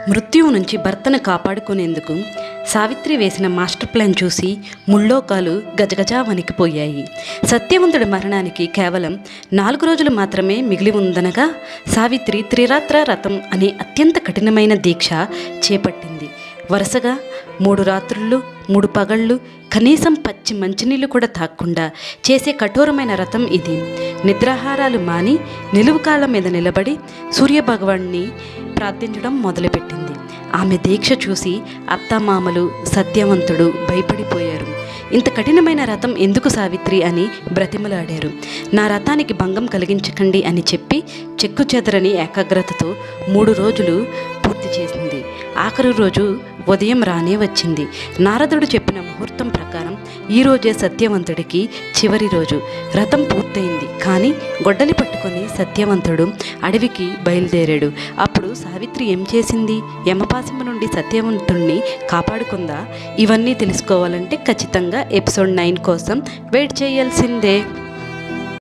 మృత్యువు నుంచి భర్తను కాపాడుకునేందుకు సావిత్రి వేసిన మాస్టర్ ప్లాన్ చూసి ముల్లోకాలు గజగజా వణికిపోయాయి. సత్యవంతుడి మరణానికి కేవలం 4 రోజులు మాత్రమే మిగిలి ఉందనగా సావిత్రి త్రిరాత్ర రథం అనే అత్యంత కఠినమైన దీక్ష చేపట్టింది. వరుసగా 3 రాత్రుళ్ళు 3 పగళ్ళు కనీసం పచ్చి మంచినీళ్ళు కూడా తాగకుండా చేసే కఠోరమైన రథం ఇది. నిద్రాహారాలు మాని నిలువుకాళ్ళ మీద నిలబడి సూర్యభగవాన్ని ప్రార్థించడం మొదలుపెట్టింది. ఆమె దీక్ష చూసి అత్తామామలు సత్యవంతుడు భయపడిపోయారు. ఇంత కఠినమైన రథం ఎందుకు సావిత్రి అని బ్రతిమలాడారు. నా రథానికి భంగం కలిగించకండి అని చెప్పి చెక్కుచెదరని ఏకాగ్రతతో 3 రోజులు పూర్తి చేసింది. ఆఖరి రోజు ఉదయం రానే వచ్చింది. నారదుడు చెప్పిన ముహూర్తం ప్రకారం ఈ రోజే సత్యవంతుడికి చివరి రోజు. రథం పూర్తయింది. కానీ గొడ్డలి పట్టుకొని సత్యవంతుడు అడవికి బయలుదేరాడు. అప్పుడు సావిత్రి ఏం చేసింది? యమపాశము నుండి సత్యవంతుడిని కాపాడుకుందా? ఇవన్నీ తెలుసుకోవాలంటే ఖచ్చితంగా ఎపిసోడ్ 9 కోసం వెయిట్ చేయాల్సిందే.